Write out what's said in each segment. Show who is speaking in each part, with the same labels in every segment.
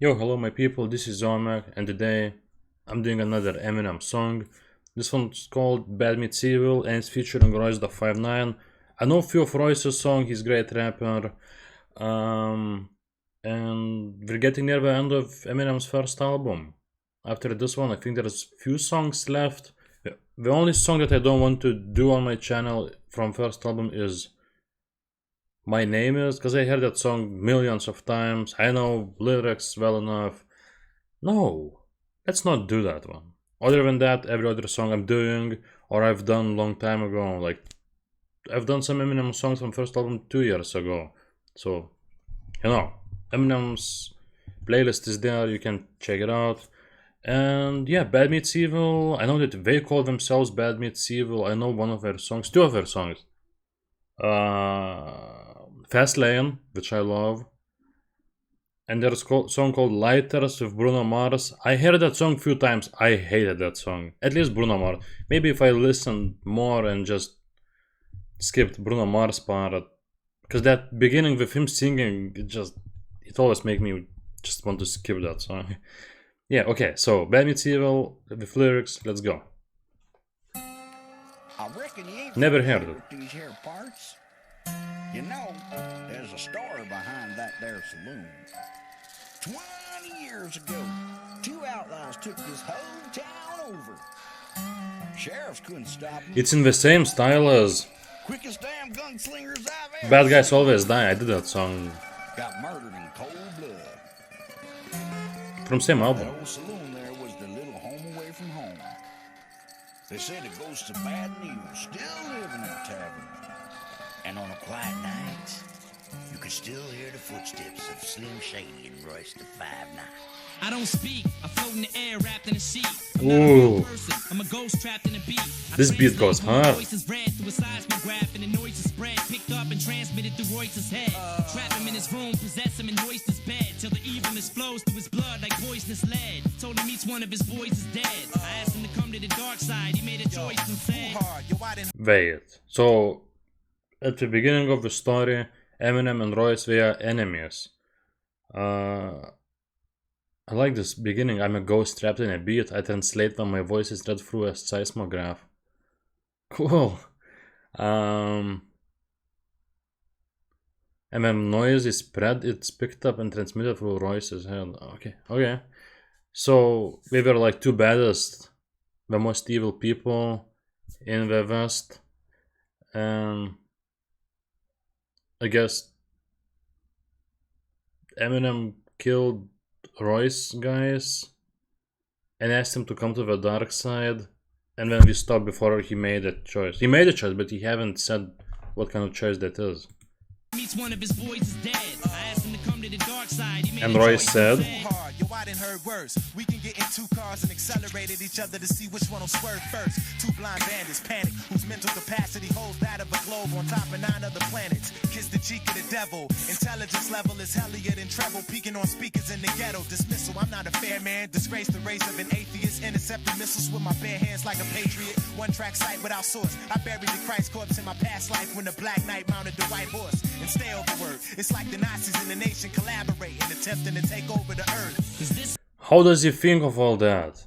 Speaker 1: Yo, hello my people, this is Ziomek, and today I'm doing another Eminem song. This one's called Bad Meets Evil, and it's featuring Royce the 5'9". I know a few of Royce's songs, he's a great rapper. And we're getting near the end of Eminem's first album. After this one, I think there's few songs left. The only song that I don't want to do on my channel from first album is My Name Is, because I heard that song millions of times. I know lyrics well enough. No, let's not do that one. Other than that, every other song I'm doing or I've done long time ago, like I've done some Eminem songs from first album 2 years ago. So, Eminem's playlist is there, you can check it out. And yeah, Bad Meets Evil, I know that they call themselves Bad Meets Evil. I know one of their songs, two of their songs. Fast Lane, which I love. And there's a song called Lighters with Bruno Mars. I heard that song a few times. I hated that song. At least Bruno Mars. Maybe if I listened more and just skipped Bruno Mars part. Because that beginning with him singing, it always make me just want to skip that song. Yeah, okay, so Bad Meets Evil with lyrics, let's go. Never heard it.
Speaker 2: These here parts. You know, there's a story behind that there saloon. 20 years ago, two outlaws took this whole town over. Sheriffs couldn't stop them.
Speaker 1: It's in the same style as
Speaker 2: Quickest damn gunslingers I've ever
Speaker 1: Bad Guys Always Die. I did that song
Speaker 2: got murdered in cold blood.
Speaker 1: from same
Speaker 2: That
Speaker 1: album.
Speaker 2: old saloon there was the little home away from home. They say the ghosts of bad and evil still live in that tavern. And on a quiet night, you can still hear the footsteps of Slim Shady and Royce the 5'9".
Speaker 3: I don't speak, I float in the air wrapped in a sheet. I'm
Speaker 1: Ooh.
Speaker 3: not a real person, I'm a ghost trapped in a beat.
Speaker 1: This beat goes hard.
Speaker 3: Voices read through a seismograph and the noise is spread, picked up and transmitted through Royce's head. Trap him in his room, possess him in Royce's bed, till the evilness flows through his blood like poisonous lead. Told him each one of his boys is dead. I asked him to come to the dark side, he made a choice and said,
Speaker 1: Wait, so at the beginning of the story, Eminem and Royce were enemies. I like this beginning. I'm a ghost trapped in a beat. I translate when my voice is read through a seismograph. Cool. And when noise is spread, it's picked up and transmitted through Royce's head. Okay. So we were like two baddest, the most evil people in the West. And I guess Eminem killed Royce guys and asked him to come to the dark side, and then we stopped before he made a choice. He made a choice, but he haven't said what kind of choice that is.
Speaker 3: each one of his boys is dead. I asked him to come to the dark side, he made
Speaker 1: And
Speaker 3: a
Speaker 1: Royce
Speaker 3: choice
Speaker 1: said,
Speaker 3: and said,
Speaker 4: I didn't heard worse. We can get in two cars and accelerate at each other to see which one will swerve first. Two blind bandits panic, whose mental capacity holds that of a globe on top of 9 other planets. Kiss the cheek of the devil. Intelligence level is hellier than treble, peaking on speakers in the ghetto. Dismissal, I'm not a fair man. Disgrace the race of an atheist. Intercepting missiles with my bare hands like a patriot. One track sight without source. I buried the Christ corpse in my past life when the Black Knight mounted the white horse. And stay overword. It's like the Nazis in the nation collaborating, attempting to take over the earth.
Speaker 1: how does he think of all that?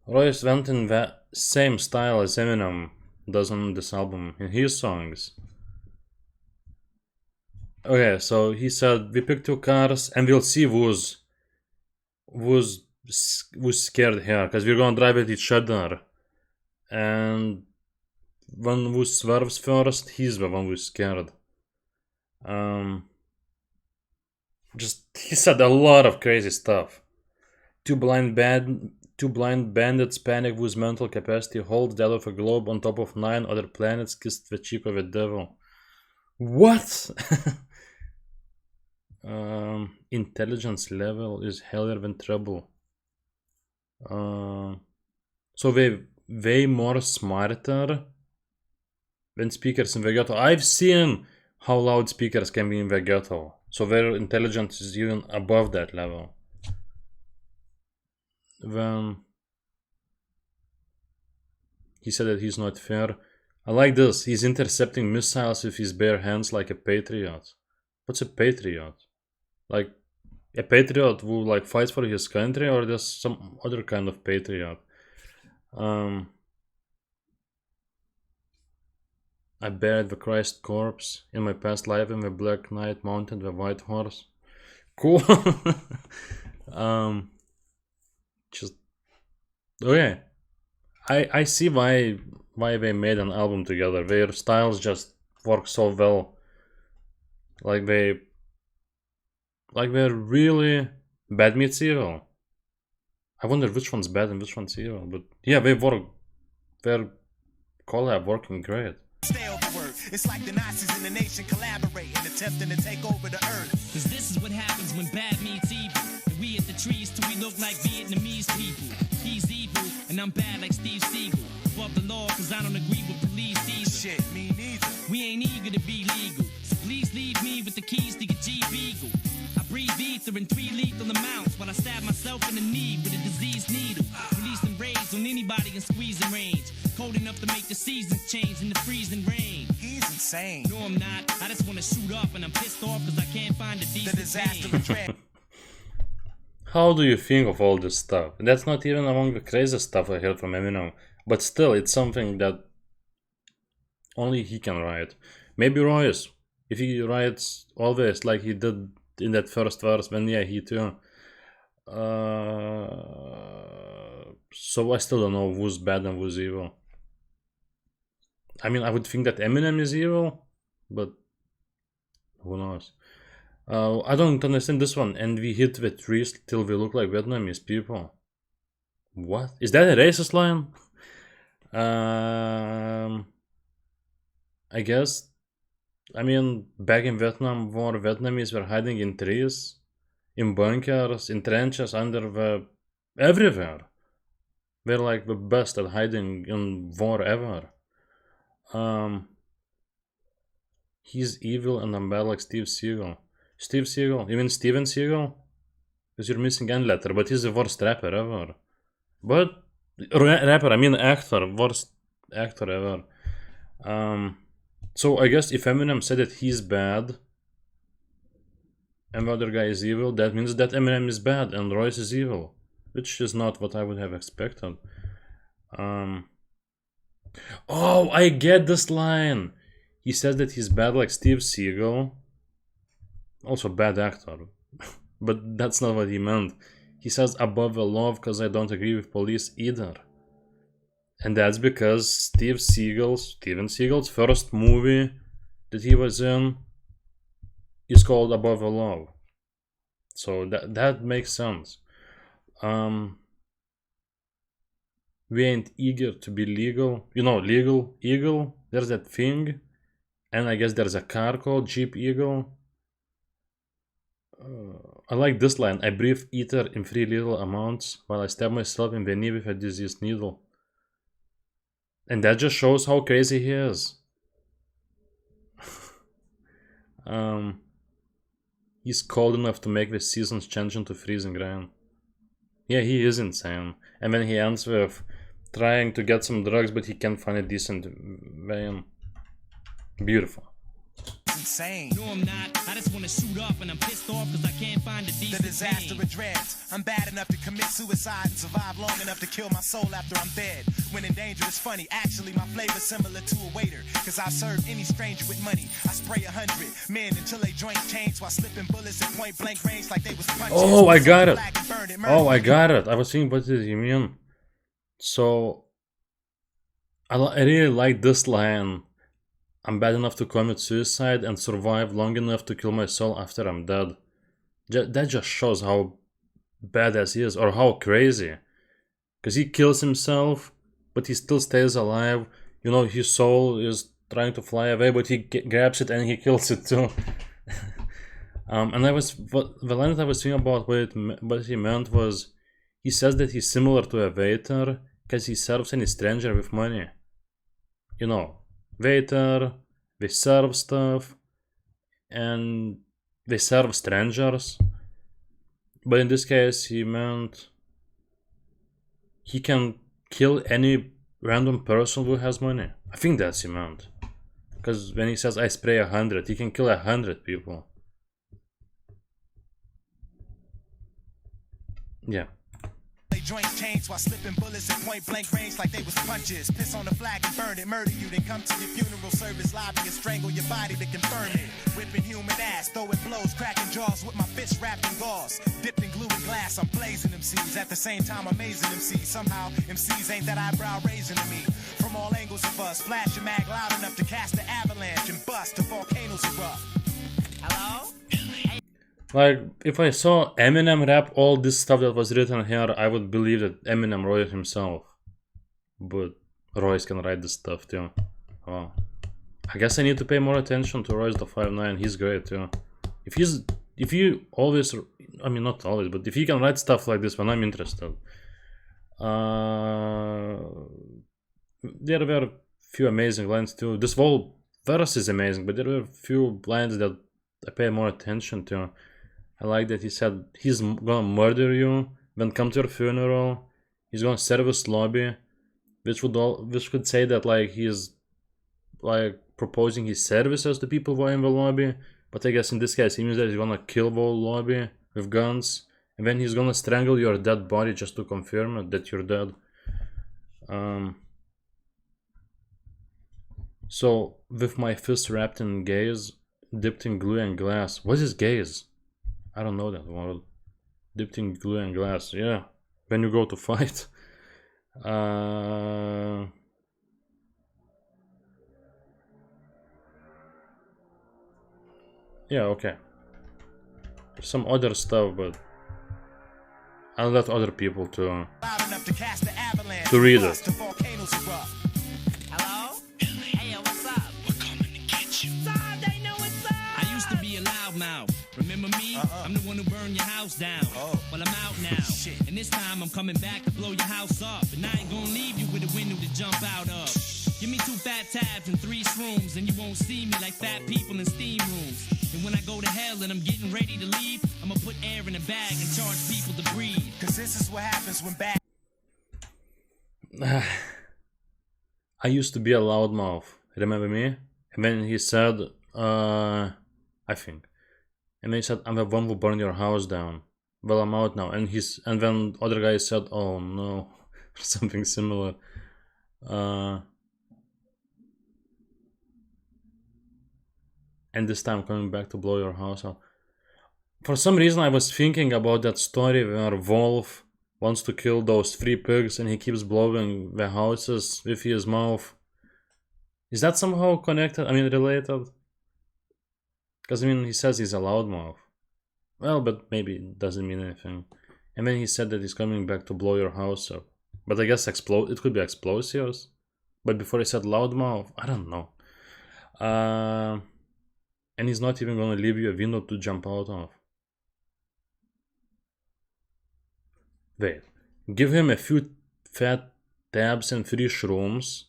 Speaker 1: Royce went in the same style as Eminem does on this album in his songs. Okay, so he said we picked two cars and we'll see who's scared here, because we're gonna drive at each other, and one who swerves first, he's the one who's scared. He said a lot of crazy stuff. Two blind bandits panic whose mental capacity holds that of a globe on top of 9 other planets kissed the cheek of a devil. What? Intelligence level is higher than trouble. So they way more smarter than speakers in the ghetto. I've seen how loud speakers can be in the ghetto. So their intelligence is even above that level. Then he said that he's not fair. I like this. He's intercepting missiles with his bare hands like a patriot. What's a patriot? Like, A patriot who like fights for his country, or just some other kind of patriot? I buried the Christ corpse in my past life in the Black Knight mounted the white horse. Cool. Just okay. I see why they made an album together. Their styles just work so well. They're really bad meets evil. I wonder which one's bad and which one's evil, but yeah, they work. Their collab working great.
Speaker 4: Stay overworked. It's like the Nazis in the nation collaborate and attempting to take over the earth.
Speaker 3: Cause this is what happens when bad meets evil. And we at the trees till we look like Vietnamese people. He's evil and I'm bad like Steve Seagal. Above the law cause I don't agree with police either.
Speaker 4: Shit, me neither.
Speaker 3: We ain't eager to be legal. So please leave me with the keys to your Jeep Eagle. I breathe ether in 3 lethal amounts while I stab myself in the knee with a diseased needle. Releasing rays on anybody in squeezing range. Cold enough to make the seasons change in the freezing rain.
Speaker 4: He's insane.
Speaker 3: No, I'm not. I just want to shoot up and I'm pissed off because I can't find a decent
Speaker 4: The disaster
Speaker 3: name.
Speaker 4: of dread.
Speaker 1: How do you think of all this stuff? That's not even among the crazy stuff I heard from Eminem, but still, it's something that only he can write. Maybe Royce, if he writes always like he did in that first verse, when yeah, he too. So I still don't know who's bad and who's evil. I mean, I would think that Eminem is evil, but who knows? I don't understand this one. And we hit the trees till we look like Vietnamese people. What? Is that a racist line? I guess. I mean, back in Vietnam War, Vietnamese were hiding in trees, in bunkers, in trenches, everywhere. They're like the best at hiding in war ever. He's evil and I'm bad like Steve Seagal. Steve Seagal? You mean Steven Seagal? Because you're missing N letter, but he's the worst rapper ever. But, rapper, I mean actor, worst actor ever. So I guess if Eminem said that he's bad and the other guy is evil, that means that Eminem is bad and Royce is evil. Which is not what I would have expected. Oh, I get this line. He says that he's bad like Steve Seagal. Also bad actor. But that's not what he meant. He says above the law because I don't agree with police either. And that's because Steven Seagal's first movie that he was in is called Above the Law. So that makes sense. We ain't eager to be legal. You know, legal, eagle, there's that thing. And I guess there's a car called Jeep Eagle. I like this line. I breathe ether in 3 little amounts while I stab myself in the knee with a diseased needle. And that just shows how crazy he is. He's cold enough to make the seasons change into freezing rain. Yeah, he is insane. And then he ends with trying to get some drugs, but he can't find a decent vein. Beautiful.
Speaker 4: Insane.
Speaker 3: No, I'm not. I just want to shoot up and I'm pissed off because I can't find a
Speaker 4: The
Speaker 3: decent
Speaker 4: disaster
Speaker 3: name.
Speaker 4: of dreads. I'm bad enough to commit suicide and survive long enough to kill my soul after I'm dead. When in danger is funny. Actually, my flavor's similar to a waiter. Cause I serve any stranger with money. I spray 100 men until they joints change while slipping bullets at point blank range like they was punches.
Speaker 1: Oh, I got it.
Speaker 4: Flag and burn it,
Speaker 1: Oh, I
Speaker 4: murder.
Speaker 1: got it. I was thinking, what did he mean? So, I really like this line. I'm bad enough to commit suicide and survive long enough to kill my soul after I'm dead. That just shows how badass he is, or how crazy. Because he kills himself, but he still stays alive. You know, his soul is trying to fly away, but he grabs it and he kills it too. And the line that I was thinking about what he meant was, he says that he's similar to a waiter because he serves any stranger with money. You know, waiter, they serve stuff, and they serve strangers. But in this case, he meant he can kill any random person who has money. I think that's he meant. Because when he says I spray 100, he can kill 100 people. Yeah.
Speaker 4: They joints change while slipping bullets at point blank range like they was punches. Piss on the flag and burn it, murder you, then come to your funeral service lobby and strangle your body to confirm it. Whipping human ass, throwing blows, cracking jaws with my fists wrapped in gauze. Dipped in glue and glass, I'm blazing MCs. At the same time, amazing MCs. Somehow, MCs ain't that eyebrow raising to me. From all angles of us, flash your mag loud enough to cast the avalanche and bust the volcanoes erupt. Hello?
Speaker 1: Like, if I saw Eminem rap all this stuff that was written here, I would believe that Eminem wrote it himself. But Royce can write this stuff too. Wow. I guess I need to pay more attention to Royce the 5'9". He's great too. If you always, I mean not always, but if you can write stuff like this, when I'm interested. There were a few amazing lines too. This whole verse is amazing, but there were a few lines that I pay more attention to. I like that he said he's gonna murder you, then come to your funeral. He's gonna service lobby, which could say that like he's like proposing his services to people who are in the lobby. But I guess in this case he means that he's gonna kill the whole lobby with guns, and then he's gonna strangle your dead body just to confirm it that you're dead. So with my fist wrapped in gaze, dipped in glue and glass. What is gaze? I don't know that word. Dipped in glue and glass. Yeah, when you go to fight. Yeah, okay. There's some other stuff, but I'll let other people to read it.
Speaker 3: Hello? Hey, yo, what's up? We're coming to get you. They know what's up. I used to be a loudmouth. Remember me? I'm the one who burned your house down. Well, I'm out now. And this time I'm coming back to blow your house up. And I ain't gonna leave you with a window to jump out of. Give me 2 fat tabs and 3 shrooms, and you won't see me like fat people in steam rooms. And when I go to hell and I'm getting ready to leave, I'ma put air in a bag and charge people to breathe. Cause this is what happens when bad.
Speaker 1: I used to be a loudmouth. Remember me? And then he said, I think. And then he said, I'm the one who burned your house down. Well, I'm out now. And then other guy said, oh no, something similar. And this time coming back to blow your house out. For some reason I was thinking about that story where Wolf wants to kill those 3 pigs and he keeps blowing the houses with his mouth. Is that somehow connected? I mean, related? Because I mean, he says he's a loudmouth. Well, but maybe it doesn't mean anything. And then he said that he's coming back to blow your house up. But I guess it could be explosives. But before he said loudmouth, I don't know. And he's not even gonna leave you a window to jump out of. Wait. Give him a few fat tabs and 3 shrooms.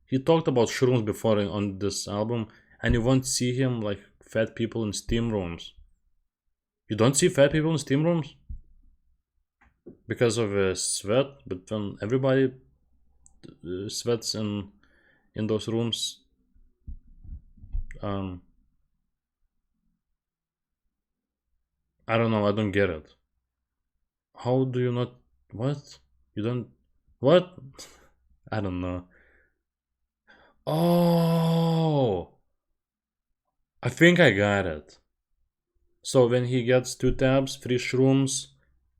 Speaker 1: He talked about shrooms before on this album, and you won't see him like fat people in steam rooms. You don't see fat people in steam rooms? Because of sweat, but when everybody sweats in those rooms, I don't know, I don't get it. How do you not... What? You don't... What? I don't know. Oh! I think I got it. So when he gets 2 tabs, 3 shrooms,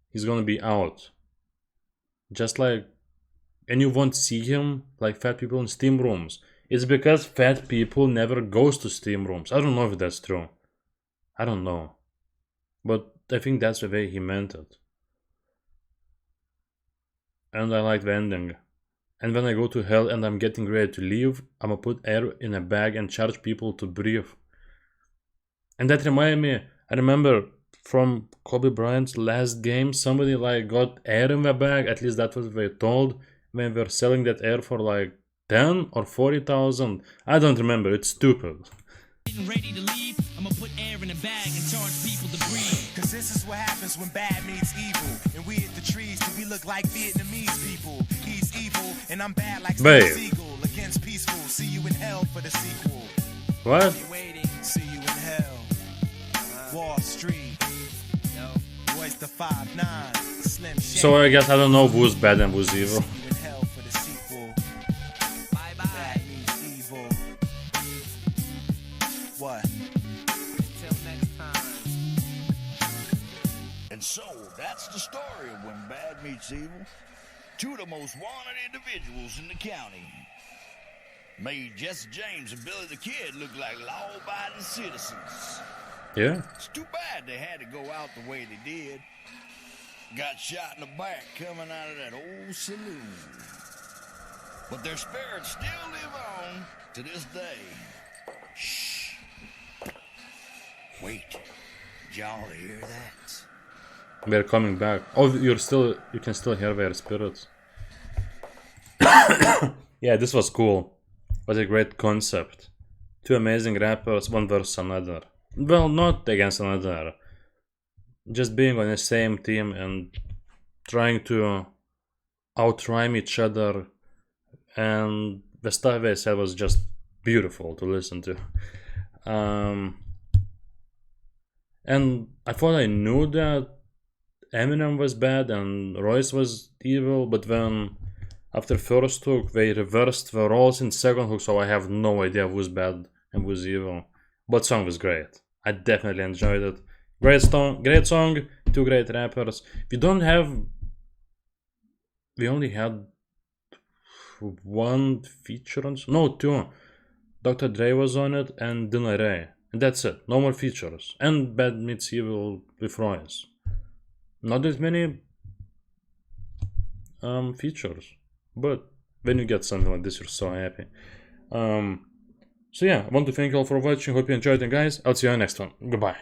Speaker 1: he's gonna be out. Just like... And you won't see him like fat people in steam rooms. It's because fat people never goes to steam rooms. I don't know if that's true. I don't know. But I think that's the way he meant it. And I like the ending. And when I go to hell and I'm getting ready to leave, I'ma put air in a bag and charge people to breathe. And that reminded me, I remember from Kobe Bryant's last game, somebody like got air in the bag, at least that was what they told, when they were selling that air for like 10 or 40,000. I don't remember, it's stupid.
Speaker 3: Ready to leave, I'ma put air in a bag and charge people to breathe. Cause this is what happens when bad meets evil. And we hit the trees till we look like Vietnamese people. He's evil and I'm bad like Seagull. Against peaceful, see you in hell for the sequel.
Speaker 1: What?
Speaker 3: Waiting, see you in hell. Wall Street. Yo, Royce
Speaker 4: the 5'9", Slim Shady.
Speaker 1: So I guess I don't know who's bad and who's evil.
Speaker 4: See you in hell for the sequel.
Speaker 3: Bye bye.
Speaker 4: Bad means evil. What?
Speaker 3: Until next time.
Speaker 2: And so, that's the story of when bad meets evil. Two of the most wanted individuals in the county. Made Jesse James and Billy the Kid look like law-abiding citizens.
Speaker 1: Yeah.
Speaker 2: It's too bad they had to go out the way they did. Got shot in the back coming out of that old saloon. But their spirits still live on to this day. Shh. Wait. Did y'all hear that?
Speaker 1: We're coming back. Oh, you can still hear their spirits. Yeah, this was cool. Was a great concept. Two amazing rappers, one versus another. Well, not against another. Just being on the same team and trying to out-rhyme each other. And the stuff they said was just beautiful to listen to. And I thought I knew that Eminem was bad and Royce was evil, but then after first hook they reversed the roles in second hook, so I have no idea who's bad and who's evil. But song was great. I definitely enjoyed it. Great song, two great rappers. We only had one feature on, no, two. Dr. Dre was on it and Dinah Ray. And that's it. No more features. And Bad Meets Evil with Royce. Not that many features. But when you get something like this, you're so happy. So yeah, I want to thank you all for watching. Hope you enjoyed it, guys. I'll see you on the next one. Goodbye.